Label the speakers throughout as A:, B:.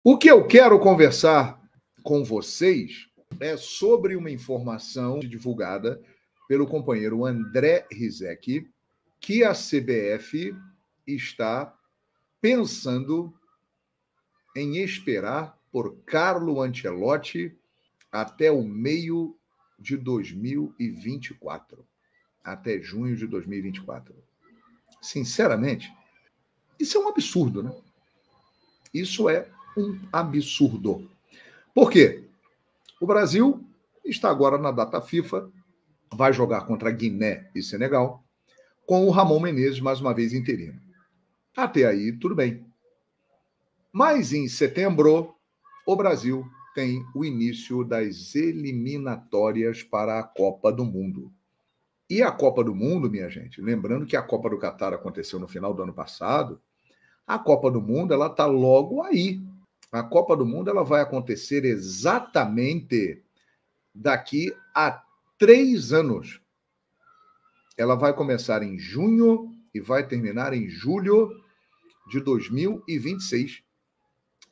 A: O que eu quero conversar com vocês é sobre uma informação divulgada pelo companheiro André Rizek, que a CBF está pensando em esperar por Carlo Ancelotti até o meio de 2024, até junho de 2024. Sinceramente, isso é um absurdo, né? Isso é um absurdo. Por quê? O Brasil está agora na data FIFA, vai jogar contra Guiné e Senegal, com o Ramon Menezes mais uma vez interino. Até aí, tudo bem. Mas em setembro, o Brasil tem o início das eliminatórias para a Copa do Mundo. E a Copa do Mundo, minha gente, lembrando que a Copa do Catar aconteceu no final do ano passado, a Copa do Mundo ela está logo aí. A Copa do Mundo ela vai acontecer exatamente daqui a 3 anos. Ela vai começar em junho e vai terminar em julho de 2026.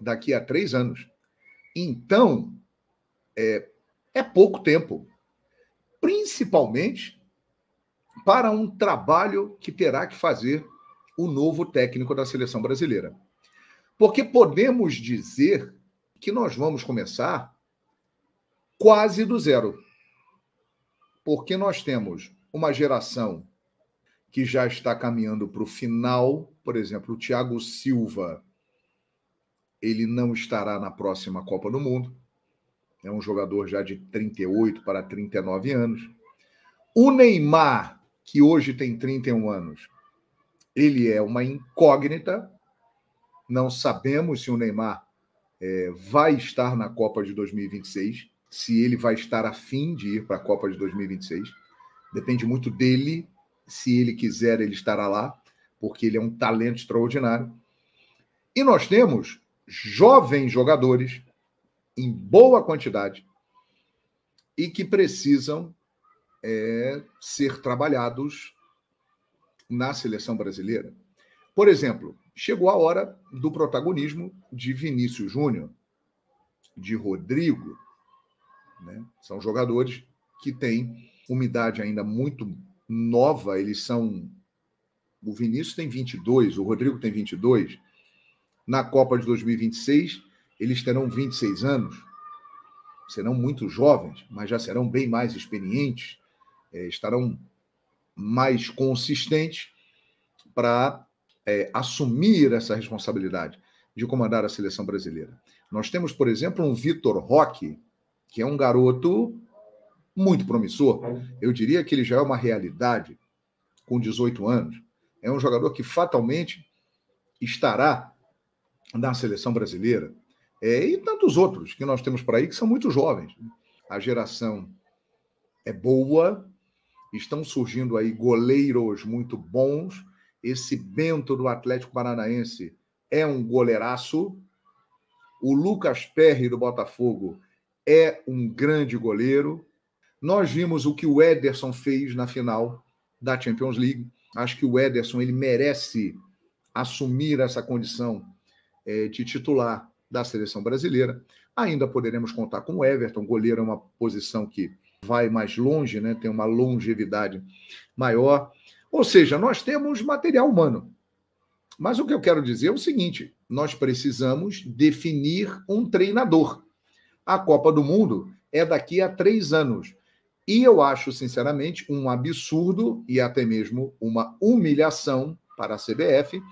A: Daqui a 3 anos. Então, é pouco tempo. Principalmente para um trabalho que terá que fazer o novo técnico da seleção brasileira. Porque podemos dizer que nós vamos começar quase do zero. Porque nós temos uma geração que já está caminhando para o final. Por exemplo, o Thiago Silva, ele não estará na próxima Copa do Mundo. É um jogador já de 38 para 39 anos. O Neymar, que hoje tem 31 anos, ele é uma incógnita. Não sabemos se o Neymar vai estar na Copa de 2026, se ele vai estar a fim de ir para a Copa de 2026. Depende muito dele. Se ele quiser, ele estará lá, porque ele é um talento extraordinário. E nós temos jovens jogadores em boa quantidade e que precisam ser trabalhados na seleção brasileira. Por exemplo, chegou a hora do protagonismo de Vinícius Júnior, de Rodrigo, né? São jogadores que têm uma idade ainda muito nova. Eles são... O Vinícius tem 22, o Rodrigo tem 22. Na Copa de 2026, eles terão 26 anos. Serão muito jovens, mas já serão bem mais experientes, estarão mais consistentes para assumir essa responsabilidade de comandar a seleção brasileira. Nós temos, por exemplo, um Vitor Roque, que é um garoto muito promissor. Eu diria que ele já é uma realidade com 18 anos. É um jogador que fatalmente estará na seleção brasileira. E tantos outros que nós temos por aí que são muito jovens. A geração é boa, estão surgindo aí goleiros muito bons. Esse Bento do Atlético Paranaense é um goleiraço. O Lucas Perry do Botafogo é um grande goleiro. Nós vimos o que o Ederson fez na final da Champions League. Acho que o Ederson ele merece assumir essa condição de titular da seleção brasileira. Ainda poderemos contar com o Everton. O goleiro é uma posição que vai mais longe, né? Tem uma longevidade maior. Ou seja, nós temos material humano. Mas o que eu quero dizer é o seguinte: nós precisamos definir um treinador. A Copa do Mundo é daqui a 3 anos. E eu acho, sinceramente, um absurdo e até mesmo uma humilhação para a CBF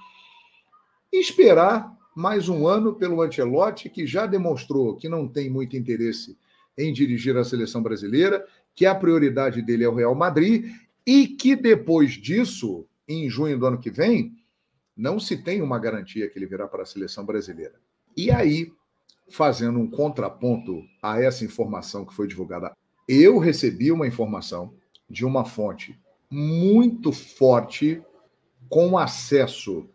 A: esperar mais um ano pelo Ancelotti, que já demonstrou que não tem muito interesse em dirigir a seleção brasileira, que a prioridade dele é o Real Madrid e que depois disso, em junho do ano que vem, não se tem uma garantia que ele virá para a seleção brasileira. E aí, fazendo um contraponto a essa informação que foi divulgada, eu recebi uma informação de uma fonte muito forte, com acesso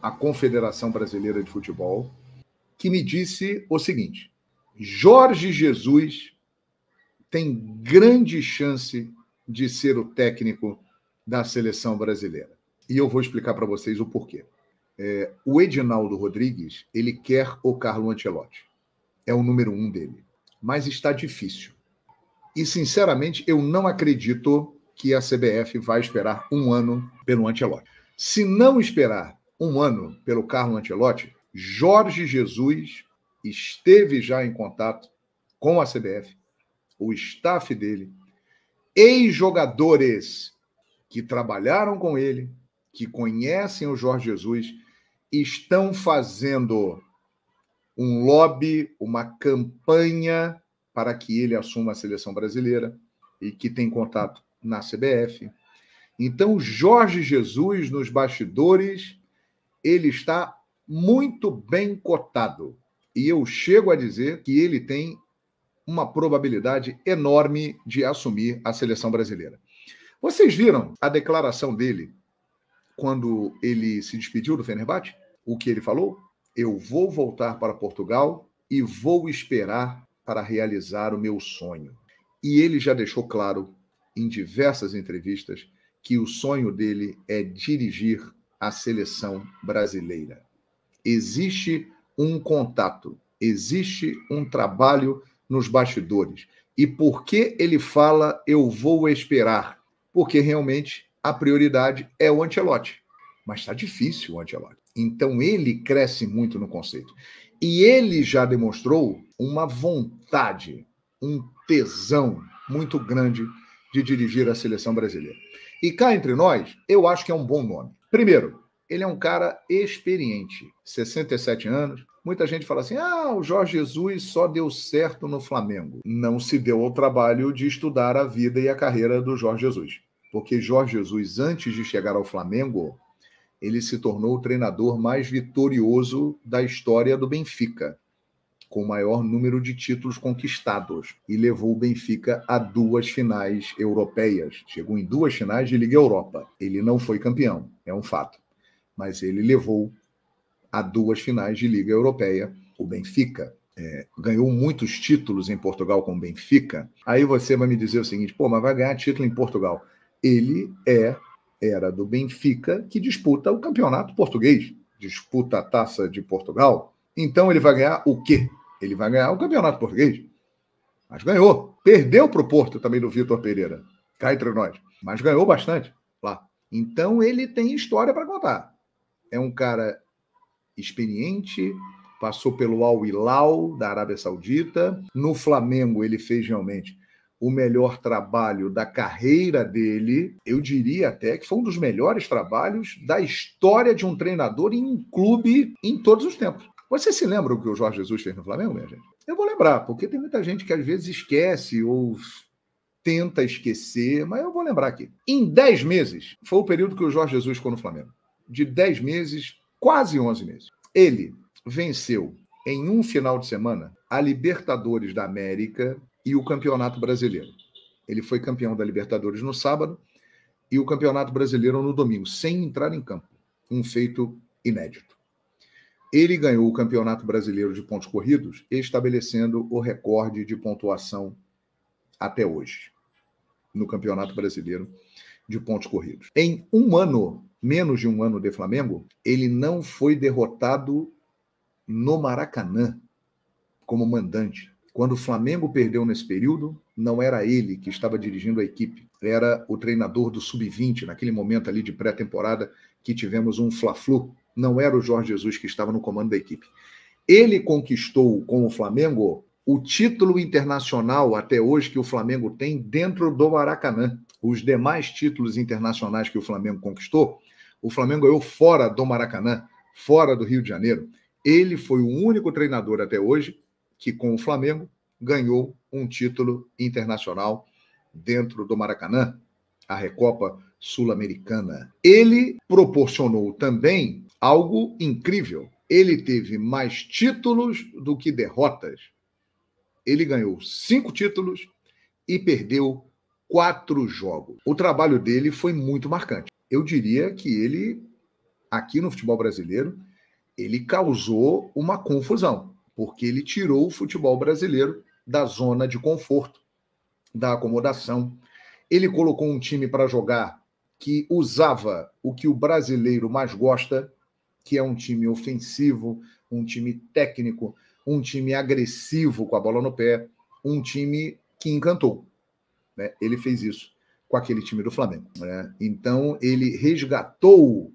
A: à Confederação Brasileira de Futebol, que me disse o seguinte: Jorge Jesus tem grande chance de ser o técnico da seleção brasileira. E eu vou explicar para vocês o porquê. O Edinaldo Rodrigues, ele quer o Carlo Ancelotti. É o número 1 dele. Mas está difícil. E, sinceramente, eu não acredito que a CBF vai esperar um ano pelo Ancelotti. Se não esperar um ano pelo Carlo Ancelotti, Jorge Jesus esteve já em contato com a CBF, o staff dele, ex-jogadores que trabalharam com ele, que conhecem o Jorge Jesus, estão fazendo um lobby, uma campanha para que ele assuma a seleção brasileira e que tem contato na CBF. Então, Jorge Jesus, nos bastidores, ele está muito bem cotado. E eu chego a dizer que ele tem uma probabilidade enorme de assumir a seleção brasileira. Vocês viram a declaração dele quando ele se despediu do Fenerbahçe? O que ele falou? Eu vou voltar para Portugal e vou esperar para realizar o meu sonho. E ele já deixou claro em diversas entrevistas que o sonho dele é dirigir a seleção brasileira. Existe um contato, existe um trabalho nos bastidores. E por que ele fala eu vou esperar? Porque realmente a prioridade é o Ancelotti. Mas está difícil o Ancelotti. Então ele cresce muito no conceito. E ele já demonstrou uma vontade, um tesão muito grande de dirigir a seleção brasileira. E cá entre nós, eu acho que é um bom nome. Primeiro, ele é um cara experiente, 67 anos. Muita gente fala assim, o Jorge Jesus só deu certo no Flamengo. Não se deu ao trabalho de estudar a vida e a carreira do Jorge Jesus. Porque Jorge Jesus, antes de chegar ao Flamengo, ele se tornou o treinador mais vitorioso da história do Benfica, com o maior número de títulos conquistados, e levou o Benfica a 2 finais europeias. Chegou em 2 finais de Liga Europa. Ele não foi campeão, é um fato. Mas ele levou a 2 finais de Liga Europeia. O Benfica ganhou muitos títulos em Portugal com o Benfica. Aí você vai me dizer o seguinte, mas vai ganhar título em Portugal. Ele era do Benfica, que disputa o campeonato português, disputa a Taça de Portugal. Então ele vai ganhar o quê? Ele vai ganhar o campeonato português. Mas ganhou. Perdeu para o Porto também do Vitor Pereira. Cá entre nós. Mas ganhou bastante lá. Então ele tem história para contar. É um cara experiente, passou pelo Al Hilal da Arábia Saudita. No Flamengo ele fez realmente o melhor trabalho da carreira dele. Eu diria até que foi um dos melhores trabalhos da história de um treinador em um clube em todos os tempos. Você se lembra o que o Jorge Jesus fez no Flamengo, minha gente? Eu vou lembrar, porque tem muita gente que às vezes esquece ou tenta esquecer, mas eu vou lembrar aqui. Em 10 meses, foi o período que o Jorge Jesus ficou no Flamengo. De 10 meses, quase 11 meses. Ele venceu em um final de semana a Libertadores da América e o Campeonato Brasileiro. Ele foi campeão da Libertadores no sábado e o Campeonato Brasileiro no domingo, sem entrar em campo. Um feito inédito. Ele ganhou o Campeonato Brasileiro de pontos corridos, estabelecendo o recorde de pontuação até hoje, no Campeonato Brasileiro de pontos corridos. Em um ano, menos de um ano de Flamengo, ele não foi derrotado no Maracanã como mandante. Quando o Flamengo perdeu nesse período, não era ele que estava dirigindo a equipe, era o treinador do Sub-20, naquele momento ali de pré-temporada que tivemos um Fla-Flu. Não era o Jorge Jesus que estava no comando da equipe. Ele conquistou com o Flamengo o título internacional até hoje que o Flamengo tem dentro do Maracanã. Os demais títulos internacionais que o Flamengo conquistou, o Flamengo ganhou fora do Maracanã, fora do Rio de Janeiro. Ele foi o único treinador até hoje que, com o Flamengo, ganhou um título internacional dentro do Maracanã, a Recopa Sul-Americana. Ele proporcionou também algo incrível. Ele teve mais títulos do que derrotas. Ele ganhou 5 títulos e perdeu 4 jogos. O trabalho dele foi muito marcante. Eu diria que ele, aqui no futebol brasileiro, ele causou uma confusão, porque ele tirou o futebol brasileiro da zona de conforto, da acomodação. Ele colocou um time para jogar que usava o que o brasileiro mais gosta, que é um time ofensivo, um time técnico, um time agressivo com a bola no pé, um time que encantou, né? Ele fez isso com aquele time do Flamengo, né? Então, ele resgatou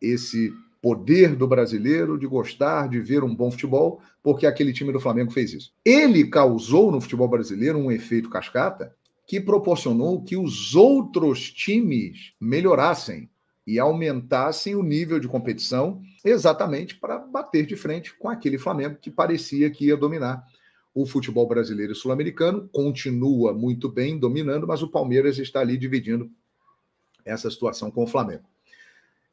A: esse poder do brasileiro de gostar de ver um bom futebol, porque aquele time do Flamengo fez isso. Ele causou no futebol brasileiro um efeito cascata que proporcionou que os outros times melhorassem e aumentassem o nível de competição exatamente para bater de frente com aquele Flamengo que parecia que ia dominar o futebol brasileiro e sul-americano. Continua muito bem dominando, mas o Palmeiras está ali dividindo essa situação com o Flamengo.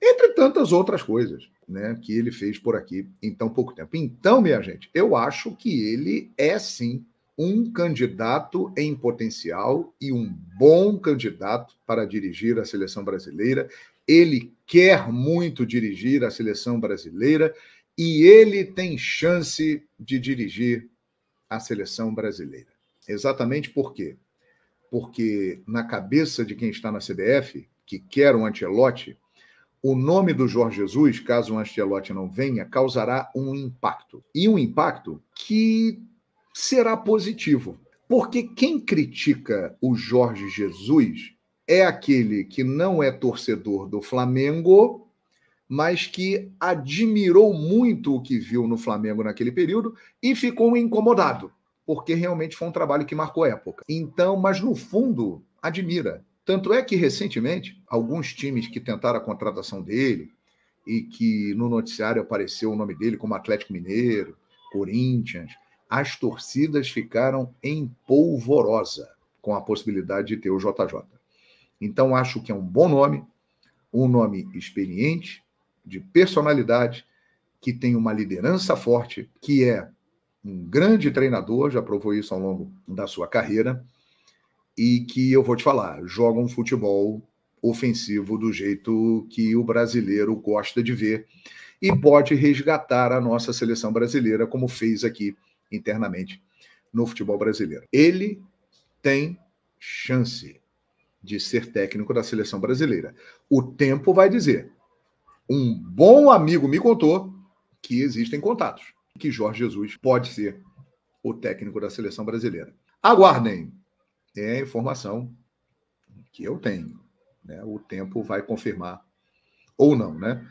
A: Entre tantas outras coisas, né, que ele fez por aqui em tão pouco tempo. Então, minha gente, eu acho que ele é, sim, um candidato em potencial e um bom candidato para dirigir a seleção brasileira. Ele quer muito dirigir a seleção brasileira e ele tem chance de dirigir a seleção brasileira. Exatamente por quê? Porque na cabeça de quem está na CBF, que quer um Ancelotti, o nome do Jorge Jesus, caso o Ancelotti não venha, causará um impacto. E um impacto que será positivo. Porque quem critica o Jorge Jesus é aquele que não é torcedor do Flamengo, mas que admirou muito o que viu no Flamengo naquele período e ficou incomodado, porque realmente foi um trabalho que marcou a época. Então, mas no fundo, admira. Tanto é que, recentemente, alguns times que tentaram a contratação dele e que no noticiário apareceu o nome dele como Atlético Mineiro, Corinthians, as torcidas ficaram em polvorosa com a possibilidade de ter o JJ. Então, acho que é um bom nome, um nome experiente, de personalidade, que tem uma liderança forte, que é um grande treinador, já provou isso ao longo da sua carreira, e que, eu vou te falar, joga um futebol ofensivo do jeito que o brasileiro gosta de ver e pode resgatar a nossa seleção brasileira, como fez aqui internamente no futebol brasileiro. Ele tem chance de ser técnico da seleção brasileira. O tempo vai dizer. Um bom amigo me contou que existem contatos, que Jorge Jesus pode ser o técnico da seleção brasileira. Aguardem. É a informação que eu tenho, né? O tempo vai confirmar ou não, né?